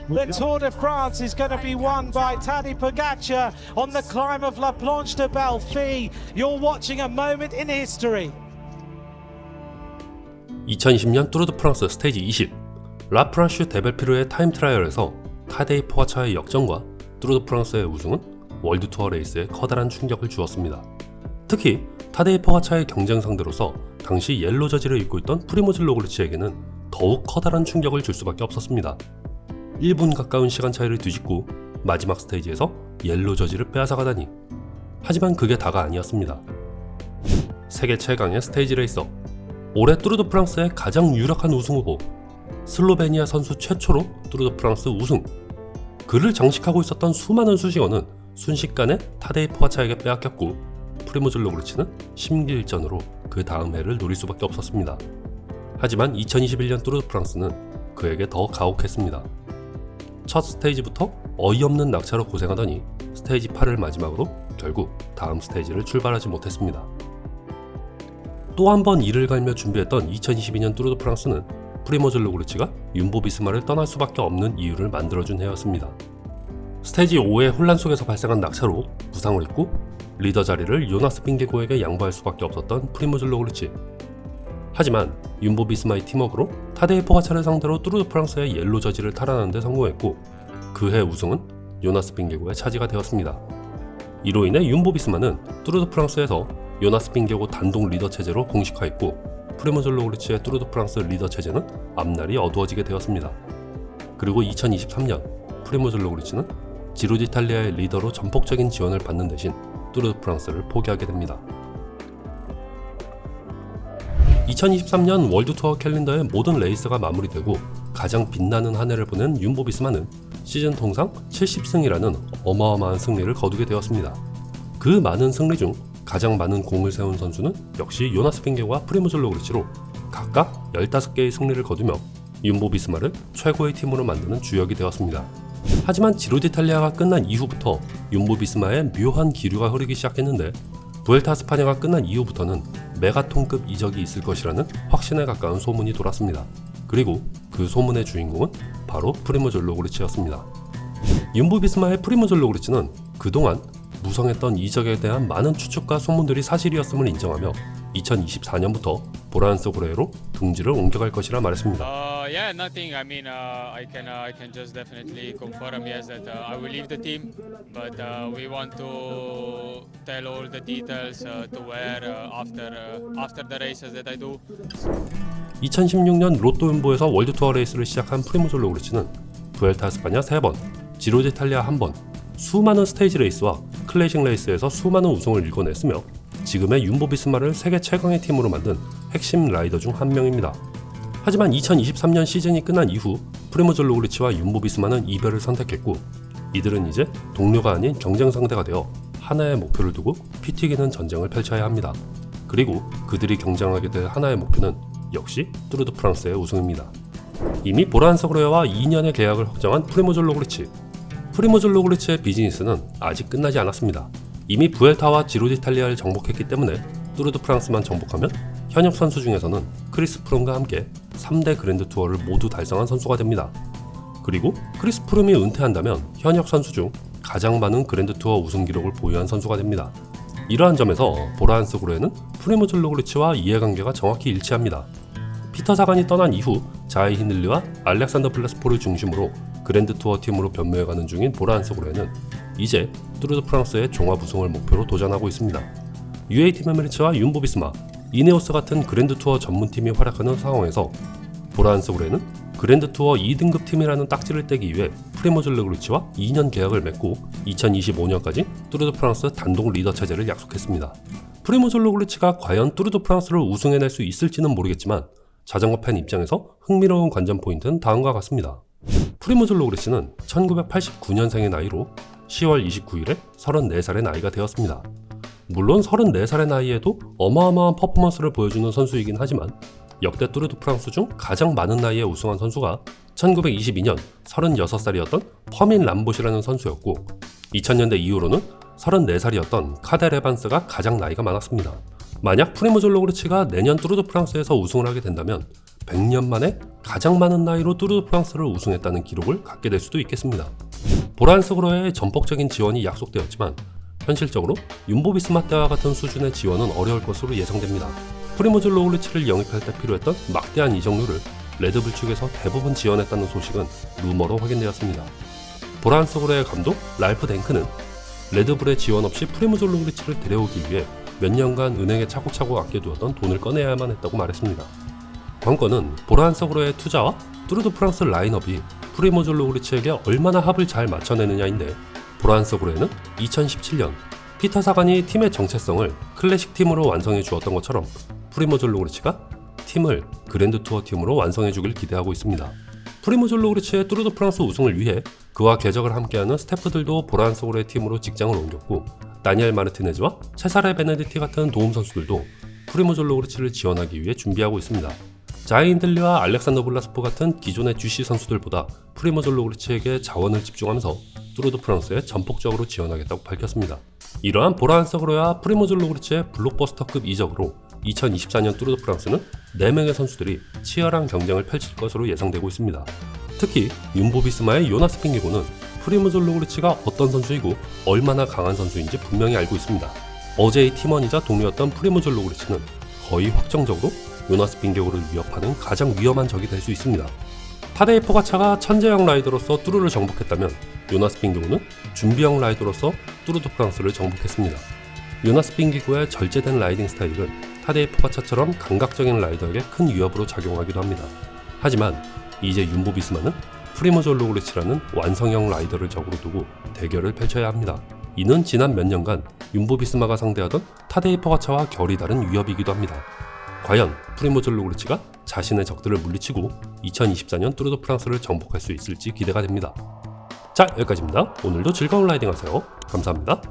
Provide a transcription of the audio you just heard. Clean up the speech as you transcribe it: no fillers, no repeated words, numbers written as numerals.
The Tour de France is going to be won by Tadej Pogacar on the climb of La Planche de Belfi. You're watching a moment in history. 2020년 뚜르 드 프랑스 스테이지 20 라프란슈 데벨피르의 타임 트라이얼에서 타데이 포가차의 역전과 뚜르 드 프랑스의 우승은 월드 투어 레이스에 커다란 충격을 주었습니다. 특히 타데이 포가차의 경쟁 상대로서 당시 옐로 저지를 입고 있던 프리모즈 로글리치에게는 더욱 커다란 충격을 줄 수밖에 없었습니다. 1분 가까운 시간 차이를 뒤집고 마지막 스테이지에서 옐로 저지를 빼앗아가다니. 하지만 그게 다가 아니었습니다. 세계 최강의 스테이지 레이서, 올해 뚜르 드 프랑스의 가장 유력한 우승 후보, 슬로베니아 선수 최초로 뚜르 드 프랑스 우승. 그를 장식하고 있었던 수많은 수식어는 순식간에 타데이 포가차에게 빼앗겼고 프리모즈 로글리치는 심기일전으로 그 다음 해를 노릴 수밖에 없었습니다. 하지만 2021년 뚜르 드 프랑스는 그에게 더 가혹했습니다. 첫 스테이지부터 어이없는 낙차로 고생하더니 스테이지 8을 마지막으로 결국 다음 스테이지를 출발하지 못했습니다. 또 한 번 이를 갈며 준비했던 2022년 뚜르 드 프랑스는 프리모즈 로글리치가 윤보 비스마를 떠날 수밖에 없는 이유를 만들어준 해였습니다. 스테이지 5의 혼란 속에서 발생한 낙차로 부상을 입고 리더 자리를 요나스 빙게고에게 양보할 수밖에 없었던 프리모즈 로글리치. 하지만 윤보 비스마의 팀워크로 타데이 포가차를 상대로 뚜르 드 프랑스의 옐로 저지를 탈환하는 데 성공했고 그해 우승은 요나스 빙게고의 차지가 되었습니다. 이로 인해 윤보 비스마는 뚜르 드 프랑스에서 요나스 빙게고 단독 리더 체제로 공식화했고 프리모즈 로글리치의 뚜르 드 프랑스 리더 체제는 앞날이 어두워지게 되었습니다. 그리고 2023년 프리모즈 로글리치는 지로 디탈리아의 리더로 전폭적인 지원을 받는 대신 뚜르 드 프랑스를 포기하게 됩니다. 2023년 월드 투어 캘린더의 모든 레이스가 마무리되고 가장 빛나는 한 해를 보낸 윤보 비스마는 시즌 통상 70승이라는 어마어마한 승리를 거두게 되었습니다. 그 많은 승리 중 가장 많은 공을 세운 선수는 역시 요나스 빙게고와 프리모즈 로글리치로 각각 15개의 승리를 거두며 윤보 비스마를 최고의 팀으로 만드는 주역이 되었습니다. 하지만 지로 디탈리아가 끝난 이후부터 윤보 비스마의 묘한 기류가 흐르기 시작했는데 부엘타 스파냐가 끝난 이후부터는 메가톤급 이적이 있을 것이라는 확신에 가까운 소문이 돌았습니다. 그리고 그 소문의 주인공은 바로 프리모즈 로글리치였습니다. 윤보 비스마의 프리모즈 로글리치는 그동안 무성했던 이적에 대한 많은 추측과 소문들이 사실이었음을 인정하며 2024년부터 보라한스 고레로 둥지를 옮겨갈 것이라 말했습니다. Yeah, nothing. I mean, I can just definitely confirm yes that I will leave the team, but we want to tell all the details to wear after the races that I do. 2016년 로또 윤보에서 월드 투어 레이스를 시작한 프리모즈 로글리치는 부엘타 스파냐 3번, 지로 디탈리아 1번, 수많은 스테이지 레이스와 클래식 레이스에서 수많은 우승을 일궈냈으며 지금의 윤보 비스마를 세계 최강의 팀으로 만든 핵심 라이더 중 한 명입니다. 하지만 2023년 시즌이 끝난 이후 프리모즈 로글리치와 윤보 비스마는 이별을 선택했고 이들은 이제 동료가 아닌 경쟁 상대가 되어 하나의 목표를 두고 피 튀기는 전쟁을 펼쳐야 합니다. 그리고 그들이 경쟁하게 될 하나의 목표는 역시 뚜르 드 프랑스의 우승입니다. 이미 보라한스 고레와 2년의 계약을 확정한 프리모즈 로글리치. 프리모즈 로글리치의 비즈니스는 아직 끝나지 않았습니다. 이미 부엘타와 지로 디탈리아를 정복했기 때문에 뚜르 드 프랑스만 정복하면 현역 선수 중에서는 크리스 프롬과 함께 3대 그랜드 투어를 모두 달성한 선수가 됩니다. 그리고 크리스 프롬이 은퇴한다면 현역 선수 중 가장 많은 그랜드 투어 우승 기록을 보유한 선수가 됩니다. 이러한 점에서 보라한스 고레는 프리모즈 로글리치와 이해관계가 정확히 일치합니다. 피터 사간이 떠난 이후 자이 힌들리와 알렉산더 플레스포를 중심으로 그랜드 투어 팀으로 변모해가는 중인 보라한스 고레는 이제 뚜르 드 프랑스의 종합 우승을 목표로 도전하고 있습니다. UAE 에미리츠와 윤보 비스마, 이네오스 같은 그랜드 투어 전문팀이 활약하는 상황에서 보라한스 고레는 그랜드 투어 2등급 팀이라는 딱지를 떼기 위해 프리모즈 로글리치와 2년 계약을 맺고 2025년까지 뚜르 드 프랑스 단독 리더 체제를 약속했습니다. 프리모즈 로글리치가 과연 뚜르 드 프랑스를 우승해낼 수 있을지는 모르겠지만 자전거 팬 입장에서 흥미로운 관전 포인트는 다음과 같습니다. 프리모즈 로글리치는 1989년생의 나이로 10월 29일에 34살의 나이가 되었습니다. 물론 34살의 나이에도 어마어마한 퍼포먼스를 보여주는 선수이긴 하지만 역대 뚜르 드 프랑스 중 가장 많은 나이에 우승한 선수가 1922년 36살이었던 퍼민 람봇이라는 선수였고 2000년대 이후로는 34살이었던 카델 에반스가 가장 나이가 많았습니다. 만약 프리모즈 로글리치가 내년 뚜르 드 프랑스에서 우승을 하게 된다면 100년 만에 가장 많은 나이로 뚜르 드 프랑스를 우승했다는 기록을 갖게 될 수도 있겠습니다. 보라한석으로의 전폭적인 지원이 약속되었지만 현실적으로 윤보비스마 때와 같은 수준의 지원은 어려울 것으로 예상됩니다. 프리모즈 로글리치를 영입할 때 필요했던 막대한 이적료를 레드불 측에서 대부분 지원했다는 소식은 루머로 확인되었습니다. 보라한석으로의 감독 랄프 댕크는 레드불의 지원 없이 프리모즈 로글리치를 데려오기 위해 몇 년간 은행에 차곡차곡 아껴두었던 돈을 꺼내야만 했다고 말했습니다. 관건은 보라한석으로의 투자와 뚜르 드 프랑스 라인업이 프리모즈 로글리치에게 얼마나 합을 잘 맞춰내느냐인데, 보라한석으로에는 2017년 피터 사간이 팀의 정체성을 클래식 팀으로 완성해 주었던 것처럼 프리모즈 로글리치가 팀을 그랜드 투어 팀으로 완성해 주길 기대하고 있습니다. 프리모즈 로글리치의 뚜르 드 프랑스 우승을 위해 그와 궤적을 함께하는 스태프들도 보라한석으로의 팀으로 직장을 옮겼고, 다니엘 마르티네즈와 체사레 베네디티 같은 도움 선수들도 프리모즈 로글리치를 지원하기 위해 준비하고 있습니다. 자이 힌들리와 알렉산더 블라스포 같은 기존의 GC 선수들보다 프리모즈 로글리치에게 자원을 집중하면서 뚜르 드 프랑스에 전폭적으로 지원하겠다고 밝혔습니다. 이러한 보라한석으로야 프리모즈 로글리치의 블록버스터급 이적으로 2024년 뚜르 드 프랑스는 4명의 선수들이 치열한 경쟁을 펼칠 것으로 예상되고 있습니다. 특히 윤보비스마의 요나스 핑게고는 프리모즈 로글리치가 어떤 선수이고 얼마나 강한 선수인지 분명히 알고 있습니다. 어제의 팀원이자 동료였던 프리모즈 로글리치는 거의 확정적으로 요나스 핑게고를 위협하는 가장 위험한 적이 될 수 있습니다. 타데이 포가차가 천재형 라이더로서 뚜르를 정복했다면 요나스 핑게고는 준비형 라이더로서 뚜르 드 프랑스를 정복했습니다. 요나스 핑게고의 절제된 라이딩 스타일은 타데이 포가차처럼 감각적인 라이더에게 큰 위협으로 작용하기도 합니다. 하지만 이제 윤보비스마는 프리모즈 로글리치라는 완성형 라이더를 적으로 두고 대결을 펼쳐야 합니다. 이는 지난 몇 년간 윤보비스마가 상대하던 타데이 포가차와 결이 다른 위협이기도 합니다. 과연 프리모즈 로글리치가 자신의 적들을 물리치고 2024년 뚜르 드 프랑스를 정복할 수 있을지 기대가 됩니다. 자, 여기까지입니다. 오늘도 즐거운 라이딩 하세요. 감사합니다.